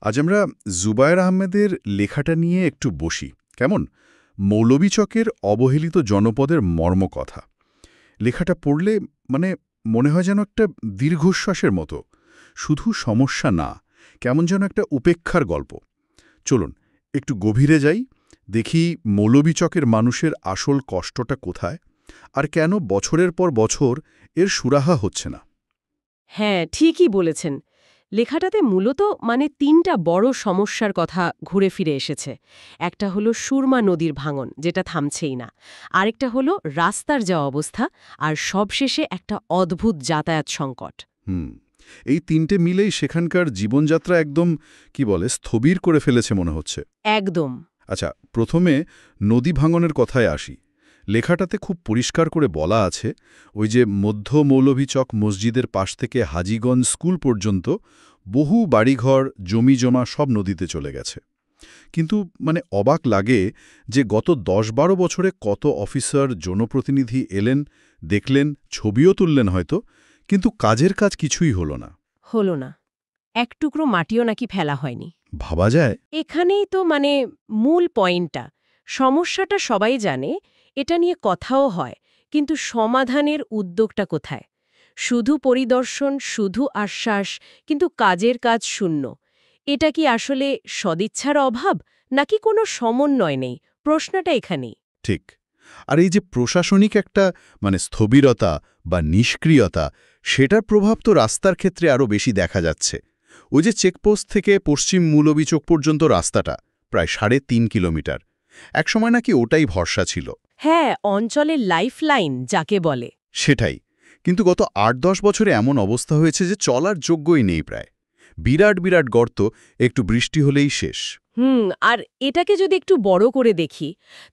আজ আমরা জুবায়ের আহমেদের লেখাটা নিয়ে একটু বসি কেমন মৌলভীচকের অবহেলিত জনপদের মর্মকথা। লেখাটা পড়লে মানে মনে হয় যেন একটা দীর্ঘশ্বাসের মতো, শুধু সমস্যা না, কেমন যেন একটা উপেক্ষার গল্প। চলুন একটু গভীরে যাই, দেখি মৌলভীচকের মানুষের আসল কষ্টটা কোথায়, আর কেন বছরের পর বছর এর সুরাহা হচ্ছে না। হ্যাঁ, ঠিকই বলেছেন। লেখাটাতে মূলত তিনটা বড় সমস্যার কথা ঘুরে ফিরে এসেছে। একটা হলো সুরমা নদীর ভাঙন, যেটা থামছেই না। আরেকটা হলো রাস্তার যা অবস্থা, আর সবশেষে একটা অদ্ভুত যাতায়াত সংকট। হুম, এই তিনটে মিলেই সেখানকার জীবনযাত্রা একদম কি বলে স্থবির করে ফেলেছে মনে হচ্ছে। একদম। আচ্ছা, প্রথমে নদী ভাঙনের কথায় আসি। লেখাটাতে খুব পরিষ্কার করে বলা আছে, ওই যে মধ্য মৌলভীচক মসজিদের পাশ থেকে হাজীগঞ্জ স্কুল পর্যন্ত বহু বাড়িঘর জমিজমা সব নদীতে চলে গেছে। কিন্তু অবাক লাগে যে গত ১০-১২ বছরে কত অফিসার জনপ্রতিনিধি এলেন, দেখলেন, ছবিও তুললেন হয়তো, কিন্তু কাজের কাজ কিছুই হলো না। হলো না। এক টুকরো মাটিও নাকি ফেলা হয়নি। ভাবা যায়। এখানেই তো মূল পয়েন্টটা। সমস্যাটা সবাই জানে, এটা নিয়ে কথাও হয়, কিন্তু সমাধানের উদ্যোগটা কোথায়? শুধু পরিদর্শন, শুধু আশ্বাস, কিন্তু কাজের কাজ শূন্য। এটা কি আসলে সদিচ্ছার অভাব, নাকি কোনো সমন্বয় নেই? প্রশ্নটা এখানেই। ঠিক। আর এই যে প্রশাসনিক একটা স্থবিরতা বা নিষ্ক্রিয়তা, সেটার প্রভাব তো রাস্তার ক্ষেত্রে আরও বেশি দেখা যাচ্ছে। ওই যে চেকপোস্ট থেকে পশ্চিম মৌলভীচক পর্যন্ত রাস্তাটা প্রায় ৩.৫ কিলোমিটার, একসময় নাকি ওটাই ভরসা ছিল। হ্যাঁ, অঞ্চলের লাইফ লাইন যাকে বলে। সেটাই। কিন্তু গত ৮-১০ বছরে এমন অবস্থা হয়েছে যে চলার যোগ্যই নেই প্রায়। বিরাট বিরাট গর্ত, একটু বৃষ্টি হলেই শেষ। আর এটাকে যদি একটু বড় করে দেখি,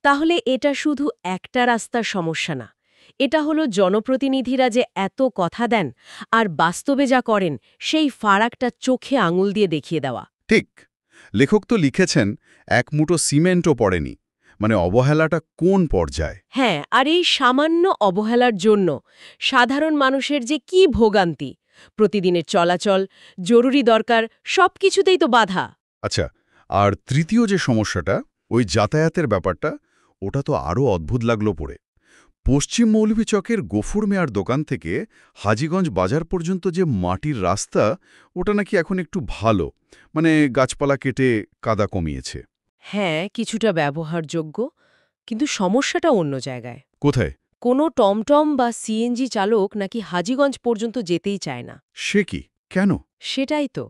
তাহলে এটা শুধু একটা রাস্তার সমস্যা না। এটা হলো জনপ্রতিনিধিরা যে এত কথা দেন, আর বাস্তবে যা করেন, সেই ফারাকটা চোখে আঙুল দিয়ে দেখিয়ে দেওয়া। ঠিক। লেখক তো লিখেছেন, এক মুঠো সিমেন্টও পড়েনি। অবহেলাটা কোন পর্যায়ে। হ্যাঁ, আর এই সামান্য অবহেলার জন্য সাধারণ মানুষের যে কি ভোগান্তি, প্রতিদিনের চলাচল, জরুরি দরকার, সবকিছুতেই তো বাধা। আচ্ছা, আর তৃতীয় যে সমস্যাটা, ওই যাতায়াতের ব্যাপারটা, ওটা তো আরও অদ্ভুত লাগলো পড়ে। পশ্চিম মৌলভীচকের গফুর মেয়ার দোকান থেকে হাজীগঞ্জ বাজার পর্যন্ত যে মাটির রাস্তা, ওটা নাকি এখন একটু ভালো, গাছপালা কেটে কাদা কমিয়েছে। হ্যাঁ, কিছুটা ব্যবহারযোগ্য, কিন্তু সমস্যাটা অন্য জায়গায়। কোথায়? কোনো টমটম বা সিএনজি চালক নাকি হাজীগঞ্জ পর্যন্ত যেতেই চায় না। সে কি? কেন? সেটাই তো।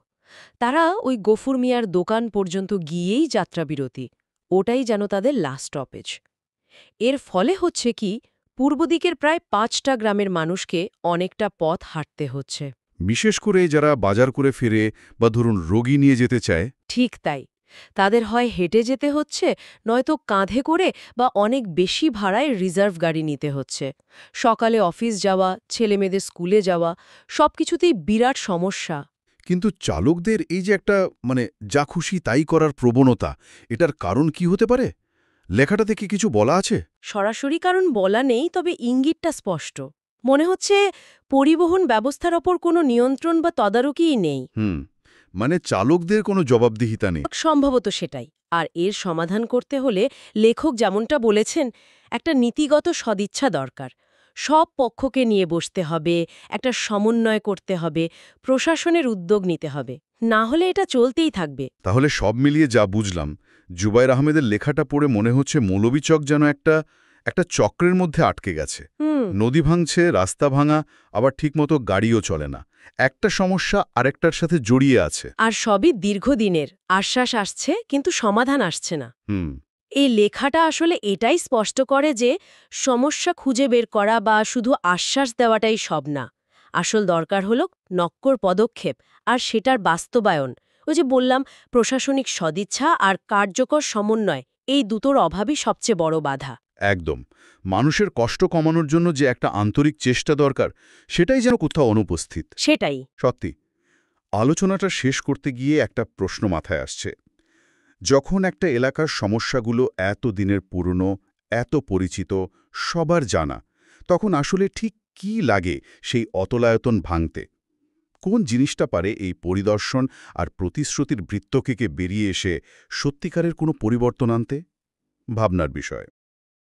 তারা ওই গফুর মিয়ার দোকান পর্যন্ত গিয়েই যাত্রাবিরতি। ওটাই যেন তাদের লাস্ট স্টপেজ। এর ফলে হচ্ছে কি, পূর্ব দিকের প্রায় ৫টা গ্রামের মানুষকে অনেকটা পথ হাঁটতে হচ্ছে। বিশেষ করে যারা বাজার করে ফিরে বা ধরুন রোগী নিয়ে যেতে চায়। ঠিক তাই। তাদের হয় হেঁটে যেতে হচ্ছে, নয়তো কাঁধে করে বা অনেক বেশি ভাড়ায় রিজার্ভ গাড়ি নিতে হচ্ছে। সকালে অফিস যাওয়া, ছেলেমেয়েদের স্কুলে যাওয়া, সবকিছুতেই বিরাট সমস্যা। কিন্তু চালকদের এই যে একটা যা খুশি তাই করার প্রবণতা, এটার কারণ কি হতে পারে? লেখাটা থেকে কিছু বলা আছে? সরাসরি কারণ বলা নেই, তবে ইঙ্গিতটা স্পষ্ট। মনে হচ্ছে পরিবহন ব্যবস্থার ওপর কোনো নিয়ন্ত্রণ বা তদারকিই নেই। হুম, চালকদের কোনো জবাবদিহিতা নেই। সম্ভবত সেটাই। আর এর সমাধান করতে হলে লেখক যেমনটা বলেছেন, একটা নীতিগত সদিচ্ছা দরকার। সব পক্ষকে নিয়ে বসতে হবে, একটা সমন্বয় করতে হবে, প্রশাসনের উদ্যোগ নিতে হবে। না হলে এটা চলতেই থাকবে। তাহলে সব মিলিয়ে যা বুঝলাম, জুবায়ের আহমেদের লেখাটা পড়ে মনে হচ্ছে মৌলভীচক যেন একটা একটা চক্রের মধ্যে আটকে গেছে। হুম নদী ভাঙছে, রাস্তা ভাঙা, আবার ঠিকমতো গাড়িও চলে না। একটা সমস্যা আরেকটার সাথে জড়িয়ে আছে। আর সবই দীর্ঘদিনের। আশ্বাস আসছে, কিন্তু সমাধান আসছে না। হুম। এই লেখাটা আসলে এটাই স্পষ্ট করে যে সমস্যা খুঁজে বের করা বা শুধু আশ্বাস দেওয়াটাই সব না। আসল দরকার হলো নক্কর পদক্ষেপ, আর সেটার বাস্তবায়ন। ওই যে বললাম, প্রশাসনিক সদিচ্ছা আর কার্যকর সমন্বয়, এই দুটোর অভাবই সবচেয়ে বড় বাধা। একদম। মানুষের কষ্ট কমানোর জন্য যে একটা আন্তরিক চেষ্টা দরকার, সেটাই যেন কোথাও অনুপস্থিত। সেটাই। সত্যি। আলোচনাটা শেষ করতে গিয়ে একটা প্রশ্ন মাথায় আসছে। যখন একটা এলাকার সমস্যাগুলো এত দিনের পুরনো, এত পরিচিত, সবার জানা, তখন আসলে ঠিক কী লাগে সেই অতলায়তন ভাঙতে? কোন জিনিসটা পারে এই পরিদর্শন আর প্রতিশ্রুতির বৃত্ত থেকে বেরিয়ে এসে সত্যিকারের কোনো পরিবর্তন আনতে? ভাবনার বিষয়।